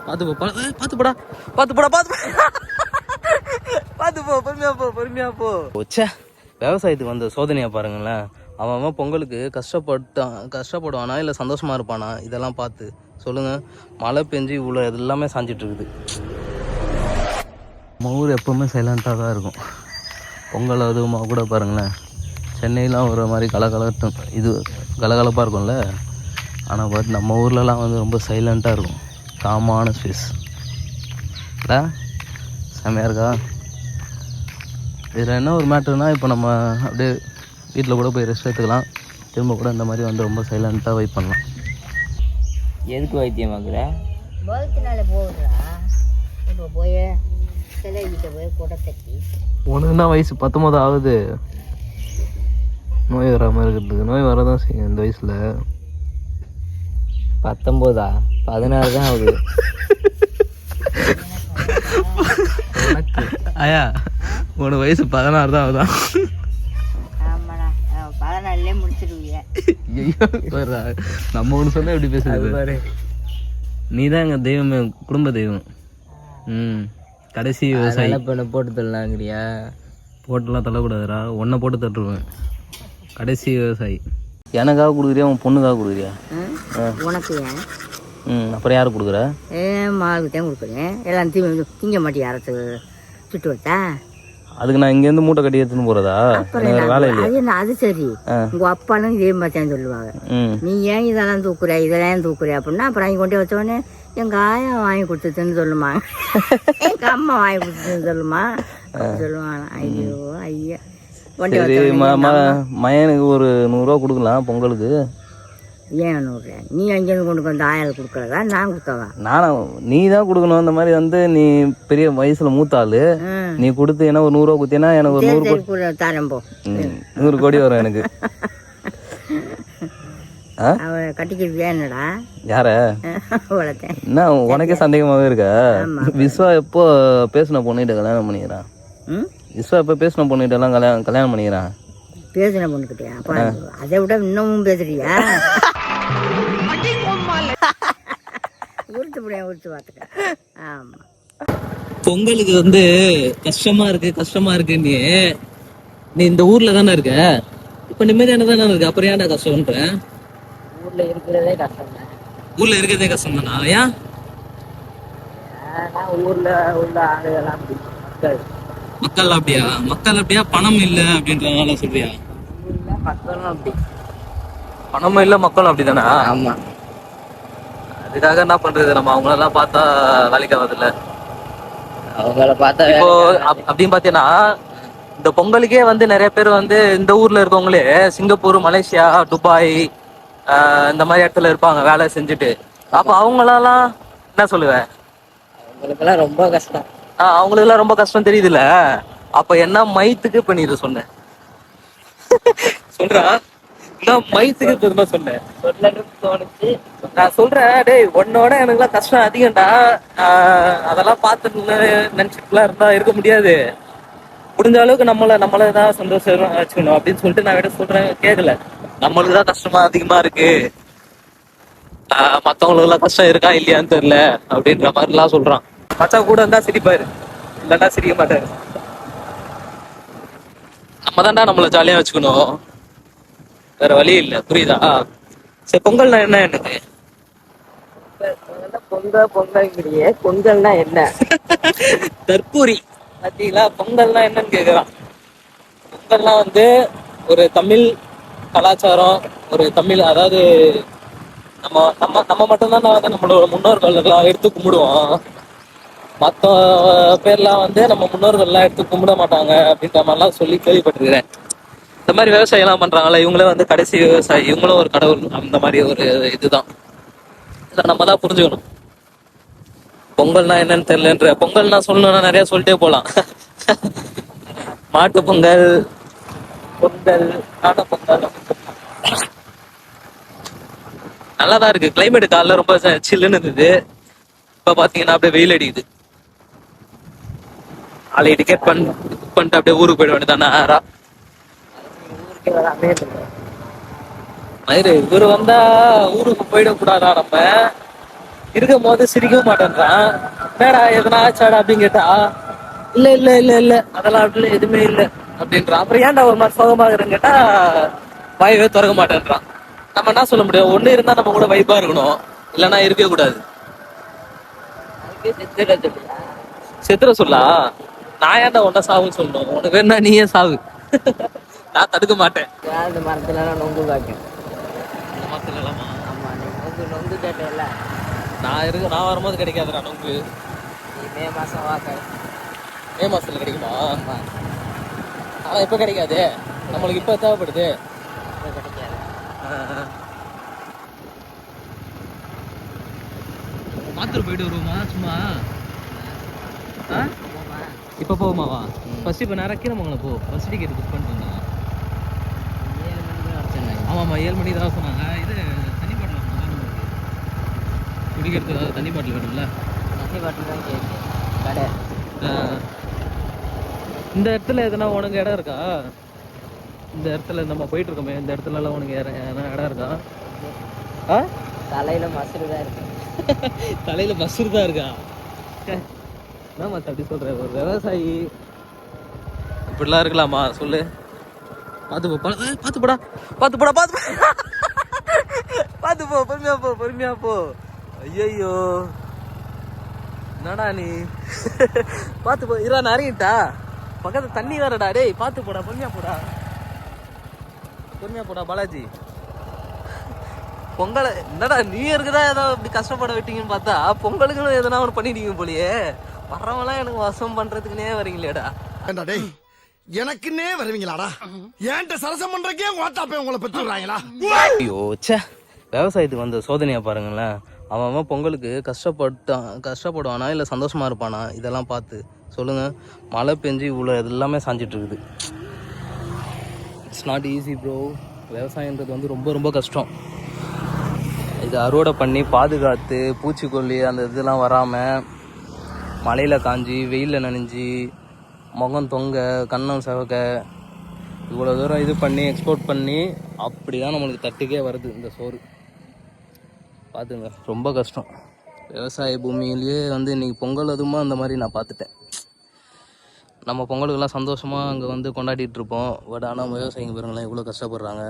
பார்த்து போடா பார்த்து போடா பார்த்து பார்த்து போ, பொறுமையா போ. ச்சே, விவசாயத்துக்கு வந்த சோதனையை பாருங்களேன். அவன் பொங்கலுக்கு கஷ்டப்படுவானா இல்லை சந்தோஷமா இருப்பானா? இதெல்லாம் பார்த்து சொல்லுங்க. மழை பெஞ்சு இவ்வளோ எல்லாமே சாஞ்சிட்டு இருக்குது. நம்ம ஊர் எப்பவுமே சைலண்டாக தான் இருக்கும். பொங்கல் அதுவுமா கூட பாருங்களேன், சென்னையெலாம் ஒரு மாதிரி கலகலப்பாக இருக்கும்ல. ஆனால் பட் நம்ம ஊர்லலாம் வந்து ரொம்ப சைலண்ட்டாக இருக்கும். காமான ஸ்பேஸ் இல்லை, செம்மையாக இருக்கா? இதில் என்ன ஒரு மேட்டர்னா, இப்போ நம்ம அப்படியே வீட்டில் கூட போய் ரெஸ்ட் எடுத்துக்கலாம். திரும்ப கூட இந்த மாதிரி வந்து ரொம்ப சைலண்ட்டாக வெயிட் பண்ணலாம். எதுக்கு வைத்தியம் பார்க்குற? பௌத்தினால போகுதுடா. இப்போ போய் சிலை கிட்ட போய் கொடை தட்டி. உனக்கு தான் வயசு 19 ஆகுது. நோய் வராமல் இருக்கிறதுக்கு. நோய் வரதான் செய்யும் இந்த வயசில். 19 16 தான் ஆகுது. ஐயா, உனக்கு வயசு 16 தான் ஆகுதான்? ஆமாடா, 14லே முடிச்சிருவீங்க. நம்ம ஒன்று சொன்னா எப்படி பேசுறது? நீ தான் எங்கள் தெய்வமே, குடும்ப தெய்வம். கடைசி விவசாயி. போட்டு தள்ளலாங்கிறியா? போட்டுலாம் தள்ளக்கூடாதுடா, ஒன்றை போட்டு தட்டுருவேன். கடைசி விவசாயி. எனக்காக கொடுக்குறியா, உன் பொண்ணுக்காக கொடுக்குறியா? உனக்கு ஏன்? அப்புறம் யாரு கொடுக்குற? மாவுக்கு தான் கொடுக்குறேன். எல்லாம் திங்க மாட்டி யாரத்து சுட்டு வச்சா? அதுக்கு நான் இங்கேருந்து மூட்டை கட்டி எடுத்துன்னு போறதா? வேலை இல்லை. அது சரி, உங்க அப்பாலும் இதே மாதிரி தான் சொல்லுவாங்க. நீ ஏன் இதெல்லாம் தூக்குற அப்படின்னா, அப்புறம் அவங்க கொண்டு வச்சோடனே எங்க ஆயா வாங்கி கொடுத்துச்சுன்னு சொல்லுமா, எங்க அம்மா வாங்கி கொடுத்துச்சுன்னு சொல்லுமா சொல்லுவாங்க. ஐயோ ஐயா. சரி, மயனுக்கு ஒரு 100 ரூபா கொடுக்கலாம் பொங்கலுக்கு. ஏன் 100? நீ அங்கேருந்து கொண்டு வந்து ஆயால் கொடுக்குறதா நான் கொடுத்தவா? நானும் நீ தான் கொடுக்கணும். அந்த மாதிரி வந்து நீ பெரிய வயசுல மூத்தாளு, நீ கொடுத்து என்ன ஒரு 100 ரூபா கொடுத்தீங்கன்னா எனக்கு ஒரு 100 கோடி தரேன். போ, 100 கோடி வரும் எனக்கு. அவ கட்டிக்கிறது என்னடா? யார? என்ன உனக்கே சந்தேகமாவே இருக்க? விஸ்வா எப்போ பேசின பொண்ணுகிட்ட கல்யாணம் பண்ணிக்கிறான்? விஸ்வா எப்போ பேசின பொண்ணுகிட்ட எல்லாம் கல்யாணம் பண்ணிக்கிறான்? பேசின பொண்ணுக்கிட்டியா? அதை விட இன்னமும் பேசுறியா? உறுத்து பார்த்துக்க. ஆமா, பொங்கலுக்கு வந்து கஷ்டமா இருக்கு நீ இந்த ஊர்ல தானே இருக்க. இப்ப நிம்மதியான தானே இருக்கு, அப்புறம் ஏன்டா கஷ்டம்ன்ற? ஊர்ல இருக்கிறதே கஷ்டம் தான். ஊர்ல இருக்கிறதே கஷ்டம் தானா? ஏன்? ஊர்ல உள்ள ஆளுகள்லாம் மக்கள் அப்படியா? பணம் இல்ல அப்படின்றதுனால சொல்றியா? மக்களும் அப்படி. பணமும் இல்ல, மக்களும் அப்படிதானே? ஆமா. அதுக்காக என்ன பண்றது, நம்ம அவங்களெல்லாம் பார்த்தா வேலைக்கு ஆகுதுல்ல. அவங்கள பார்த்தா இப்போ அப்படின்னு பாத்தீங்கன்னா, இந்த பொங்கலுக்கே வந்து நிறைய பேர் வந்து இந்த ஊர்ல இருக்கவங்களே சிங்கப்பூர், மலேசியா, துபாய் இந்த மாதிரி இடத்துல இருப்பாங்க வேலை செஞ்சுட்டு. அப்ப அவங்களெல்லாம் என்ன சொல்லுவேன்? அவங்களுக்கெல்லாம் ரொம்ப கஷ்டம். அவங்களுக்கெல்லாம் ரொம்ப கஷ்டம் தெரியுதுல்ல. அப்ப என்ன மயத்துக்கு இப்ப நீ இதை சொன்ன சொல்றா? மயத்துக்கு இப்ப சொன்னேன் தோணுச்சு. நான் சொல்றேன், டேய் உன்னோட எனக்குலாம் கஷ்டம் அதிகம்டா. அதெல்லாம் பார்த்து நினைச்சுட்டுலாம் இருந்தா இருக்க முடியாது. முடிஞ்ச அளவுக்கு நம்மளதான் சந்தோஷம் வச்சுக்கணும் அப்படின்னு சொல்லிட்டு நான் விட சொல்றேன். கேட்கல. நம்மளுக்கு தான் கஷ்டமா அதிகமா இருக்கு, மத்தவங்களுக்கு எல்லாம் கஷ்டம் இருக்கா இல்லையான்னு தெரியல அப்படின்ற மாதிரி எல்லாம் சொல்றான். மச்சா கூட இருந்தா சிரிப்பாரு, இல்லைன்னா சிரிக்க மாட்டாரு. நம்ம தான்டா நம்மள ஜாலியா வச்சுக்கணும், வேற வழி இல்ல. புரியுதா? சரி, பொங்கல்னா என்ன? எனக்கு பொங்கல்னா என்ன? தற்பூரி பாத்தீங்களா? பொங்கல்னா என்னன்னு கேக்குறான். பொங்கல்னா வந்து ஒரு தமிழ் கலாச்சாரம், ஒரு தமிழ், அதாவது நம்ம மட்டும்தான் வந்து நம்மளோட முன்னோர்கள் எல்லாம் எடுத்து கும்பிடுவோம். மற்ற பேர்லாம் வந்து நம்ம முன்னோர்கள் எல்லாம் எடுத்து கும்பிட மாட்டாங்க அப்படின்ற மாதிரிலாம் சொல்லி கேள்விப்பட்டிருக்கிறேன். இந்த மாதிரி விவசாயம் எல்லாம் பண்றாங்கல்ல, இவங்களே வந்து கடைசி விவசாயி, இவங்களும் ஒரு கடவுள். அந்த மாதிரி ஒரு இதுதான். இதை நம்ம தான் புரிஞ்சுக்கணும். பொங்கல்னா என்னன்னு தெரியலன்ற. பொங்கல்னா சொல்லணும்னா நிறைய சொல்லிட்டே போலாம். மாட்டு பொங்கல், காட்ட பொங்கல் நல்லாதான் இருக்கு. கிளைமேட் காலைல ரொம்ப சில்லுன்னு இருந்தது. இப்ப பாத்தீங்கன்னா அப்படியே வெயில் அடிக்குது. நாளை டிக்கெட் பண்ணிட்டு அப்படியே ஊருக்கு போயிட வேண்டியதானே. இவரு வந்தா ஊருக்கு போயிடக்கூடாதா? நம்ம இருக்கும் போது சிரிக்கவும் மாட்டேன்றான். என்னடா எதனா ஆச்சாடா அப்படின்னு கேட்டா இல்ல இல்ல இல்ல இல்ல அதெல்லாம் அப்படி எதுவுமே இல்லை அப்படின்றான். அப்புறம் ஏன்டா ஒரு மாதிரி சோகமாகறன்னு கேட்டா வாயவே திறக்க மாட்டேன்றான். நம்ம என்ன சொல்ல முடியும்? ஒண்ணு இருந்தா நம்ம கூட வைப்பா இருக்கணும், இல்லைன்னா இருக்கவே கூடாது. செத்துற சொல்லா நான் ஏன்டா ஒன்ன சாவுன்னு சொல்லணும்? உனக்கு வேணா நீயே சாவு, நான் தடுக்க மாட்டேன். அந்த மரத்துல நொங்கு காய்க்கும். இந்த மரத்துல எல்லாமா? ஆமா, நீ நொங்கு கேட்டல. நான் வரும்போது கிடைக்காதுடா நொங்கு. மே மாசம் வாக்க. மே மாசத்துல கிடைக்குமா? ஆனா இப்ப கிடைக்காது, நம்மளுக்கு இப்ப தேவைப்படுது. கிடைக்காது. மாத்திரை போயிட்டு வருவோமா சும்மா? இப்ப போகுமாவா? ஃபர்ஸ்ட் இப்ப நேரம் கீழமங்கலம் போ, ஃபர்ஸ்ட் டிக்கெட் புக் பண்ணிட்டு வந்தாங்க. 7 மணிக்கு வர சொன்னாங்க. ஆமாம்மா 7 மணிக்கு தான் சொன்னாங்க. இது தண்ணி பாட்டில் குடிக்கிறதுக்கு தண்ணி பாட்டில் வேணும்ல. தண்ணி பாட்டில் தான் கேட்கு கடை. இந்த இடத்துல எதனா உனக்கு இடம் இருக்கா? இந்த இடத்துல நம்ம போயிட்டு இருக்கோமே, இந்த இடத்துல எல்லாம் உனக்கு எதனா இடம் இருக்கா? தலையில மசுறு தான் இருக்கு. தலையில மசூர் தான் இருக்கா? என்ன மத்த அப்படி சொல்ற? ஒரு விவசாயி இப்படிலாம் இருக்கலாமா சொல்லு? பார்த்து போ, பார்த்து போடா, பார்த்து போடா, பார்த்து பார்த்து போ, பொறுமையா போ, பொறுமையா போ. ஐயோ என்னடா நீ? பார்த்து போ, இரா நிறையிட்டா பக்கத்துல தண்ணி வேறடா. டேய் பார்த்து போடா, பொறுமையா போடா, பொறுமையா போடா பாலாஜி. பொங்கலை என்னடா நியூ இயருக்கு தான் ஏதோ இப்படி கஷ்டப்பட விட்டீங்கன்னு பார்த்தா பொங்கலுக்குன்னு எதனா ஒன்று பண்ணிட்டீங்க போலியே. வர்றவங்களாம் எனக்கு வசம் பண்றதுக்குன்னே வரீங்களேடா. டேய் எனக்குன்னே வருவீங்களாடா? ஏன்ட்ட சரசம் பண்றக்கே ஓட்டாப்பே உங்களை பெற்றுறாங்களா? ஐயோ ச்சே, விவசாயத்துக்கு வந்த சோதனையா பாருங்களேன். அவன் பொங்கலுக்கு கஷ்டப்படுவானா இல்லை சந்தோஷமா இருப்பானா? இதெல்லாம் பார்த்து சொல்லுங்க. மழை பெஞ்சு இவ்வளோ எல்லாமே சாஞ்சிட்டு இருக்குது. It's not easy bro. விவசாயன்றது வந்து ரொம்ப ரொம்ப கஷ்டம். இது அறுவடை பண்ணி பாதுகாத்து பூச்சிக்கொல்லி அந்த இதெல்லாம் வராமல் மழையில் காஞ்சி வெயிலில் நனைஞ்சி முகம் தொங்க கண்ணம் செவக்க இவ்வளோ தூரம் இது பண்ணி எக்ஸ்போர்ட் பண்ணி அப்படி தான் நம்மளுக்கு தட்டுக்கே வருது இந்த சோறு. பார்த்துங்க ரொம்ப கஷ்டம். விவசாய பூமியிலேயே வந்து இன்றைக்கி பொங்கல் அதுமா அந்த மாதிரி நான் பார்த்துட்டேன். நம்ம பொங்கலுக்கெல்லாம் சந்தோஷமாக அங்கே வந்து கொண்டாடிட்டு இருப்போம். பட் ஆனால் விவசாயிங்க பாருங்களேன் இவ்வளோ கஷ்டப்படுறாங்க.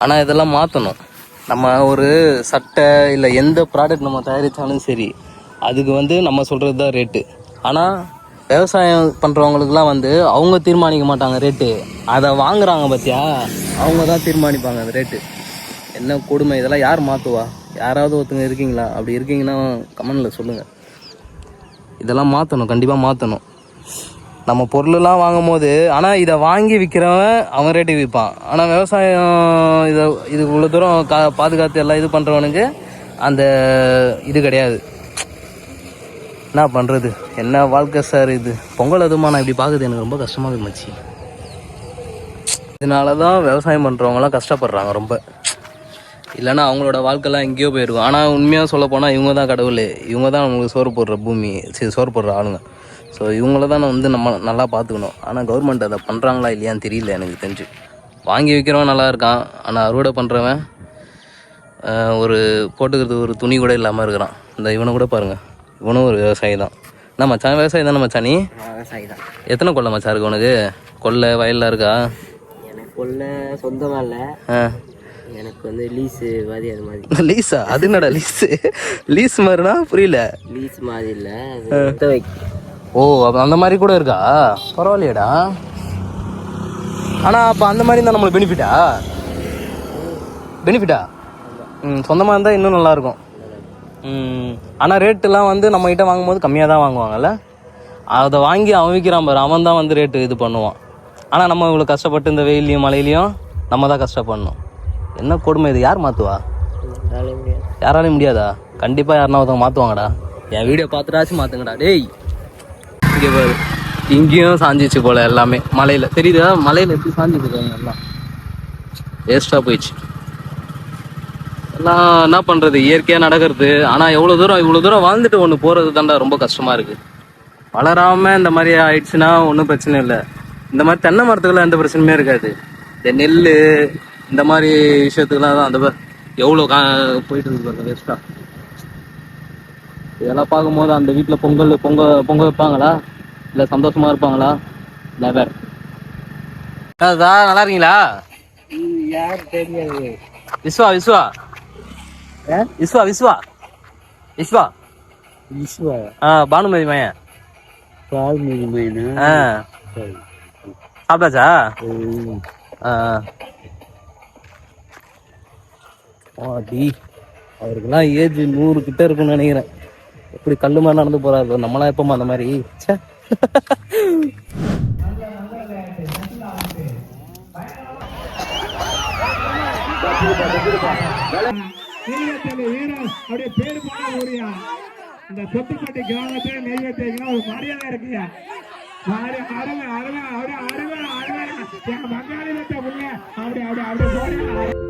ஆனால் இதெல்லாம் மாற்றணும். நம்ம ஒரு சட்டை இல்லை எந்த ப்ராடக்ட் நம்ம தயாரித்தாலும் சரி, அதுக்கு வந்து நம்ம சொல்கிறது தான் ரேட்டு. ஆனால் விவசாயம் பண்ணுறவங்களுக்குலாம் வந்து அவங்க தீர்மானிக்க மாட்டாங்க ரேட்டு, அதை வாங்குறாங்க பார்த்தியா, அவங்க தான் தீர்மானிப்பாங்க அந்த ரேட்டு. என்ன கொடுமை! இதெல்லாம் யார் மாற்றுவா? யாராவது ஒருத்தங்க இருக்கீங்களா? அப்படி இருக்கீங்கன்னா கமெண்டில் சொல்லுங்கள். இதெல்லாம் மாற்றணும், கண்டிப்பாக மாற்றணும். நம்ம பொருளெல்லாம் வாங்கும் போது ஆனால் இதை வாங்கி விற்கிறவன் அவன் ரேட்டுக்கு விற்பான். ஆனால் விவசாயம் இது இவ்வளோ தூரம் பாதுகாத்து எல்லாம் இது பண்ணுறவனுக்கு அந்த இது கிடையாது. என்ன பண்ணுறது? என்ன வாழ்க்கை சார் இது? பொங்கல் அதுமா நான் இப்படி பார்க்குறது எனக்கு ரொம்ப கஷ்டமாக இருந்துச்சு. இதனால தான் விவசாயம் பண்ணுறவங்களாம் கஷ்டப்படுறாங்க ரொம்ப. இல்லைன்னா அவங்களோட வாழ்க்கைலாம் எங்கேயோ போயிருக்கும். ஆனால் உண்மையாக சொல்ல போனால் இவங்க தான் கடவுள். இவங்க தான் நம்மளுக்கு சோறு போடுற பூமி, சோறு போடுற ஆளுங்க. ஸோ இவங்கள தான் வந்து நம்ம நல்லா பார்த்துக்கணும். ஆனால் கவர்மெண்ட் அதை பண்ணுறாங்களா இல்லையான்னு தெரியல எனக்கு தெரிஞ்சு. வாங்கி வைக்கிறவன் நல்லா இருக்கான், ஆனால் அறுவடை பண்ணுறவன் ஒரு போட்டுக்கிறதுக்கு ஒரு துணி கூட இல்லாமல் இருக்கிறான். இந்த இவனை கூட பாருங்கள், இவனும் ஒரு விவசாயி தான். என்ன மச்சான் விவசாயி தானே மச்சான்? நீ விவசாயி தான். எத்தனை கொல்லை மச்சான் இருக்கு உனக்கு? கொல்லை வயல்லாம் இருக்கா? எனக்கு கொல்லை சொந்தமாக இல்லை, எனக்கு வந்து லீஸு மாதிரி அது மாதிரி. லீஸா? அது என்னடா லீஸு? லீஸ் மாதிரினா புரியல. லீஸ் மாதிரி இல்லை, ஓ அந்த மாதிரி கூட இருக்கா? பரவாயில்லையடா. ஆனால் அப்போ அந்த மாதிரி இருந்தால் நம்மளுக்கு பெனிஃபிட்டா? சொந்தமாக இருந்தால் இன்னும் நல்லாயிருக்கும். ஆனால் ரேட்டுலாம் வந்து நம்மகிட்ட வாங்கும்போது கம்மியாக தான் வாங்குவாங்கல்ல. அதை வாங்கி அவன் விற்கிறான் பாரு, அவன் தான் வந்து ரேட்டு இது பண்ணுவான். ஆனால் நம்ம இவ்வளோ கஷ்டப்பட்டு இந்த வெயிலையும் மழையிலையும் நம்ம தான் கஷ்டப்படணும். என்ன கொடுமை இது! யார் மாற்றுவா? யாராலையும் முடியாதா? கண்டிப்பாக யாருன்னா ஒருத்தவங்க மாற்றுவாங்கடா. என் வீடியோ பார்த்துட்டாச்சும் மாற்றுங்கடா. டேய் இங்கே பாரு, இங்கேயும் சாஞ்சிச்சு போல் எல்லாமே மலையில். தெரியுதா மலையில் எப்படி சாஞ்சிச்சுருக்காங்க? எல்லாம் வேஸ்ட்டாக போயிடுச்சு. எல்லாம் என்ன பண்ணுறது, இயற்கையாக நடக்கிறது. ஆனால் இவ்வளோ தூரம் வாழ்ந்துட்டு ஒன்று போகிறது தாண்டா ரொம்ப கஷ்டமாக இருக்குது. வளராமல் இந்த மாதிரி ஆயிடுச்சுன்னா ஒன்றும் பிரச்சனை இல்லை. இந்த மாதிரி தென்னை மரத்துக்கெல்லாம் எந்த பிரச்சனையுமே இருக்காது. இந்த நெல் இந்த மாதிரி விஷயத்துக்கெல்லாம் தான் அந்த எவ்வளோ போயிட்டு இருக்கு பாருங்க வேஸ்ட்டாக. இதெல்லாம் பார்க்கும்போது அந்த வீட்டில் பொங்க வைப்பாங்களா இல்லை சந்தோஷமா இருப்பாங்களா? நெவர். நல்லா இருக்கீங்களா? யார் தெரியாது. விஸ்வா விஸ்வா விஸ்வா விஸ்வா விஸ்வா விஸ்வா பானுமதி மையன். பால்மதி மைனா? சாப்பிட்டாச்சா? அவருக்கெல்லாம் ஏஜ் 100 கிட்ட இருக்குன்னு நினைக்கிறேன். எப்படி கல்லுமா நடந்து போறாரு. நம்மளாம் எப்பமா அந்த மாதிரி அப்படியே பேரு போனா ஊரியா இந்த தொத்துப்பட்டி கிராமத்துல நெய்வேத்தியங்கன்னா ஒரு மரியாதை இருக்குயா. அருமை அருமை அப்படியே அருமை அருமை எங்க பங்காளி வச்ச புள்ள அப்படியே அப்படியே அப்படியே போறேன்.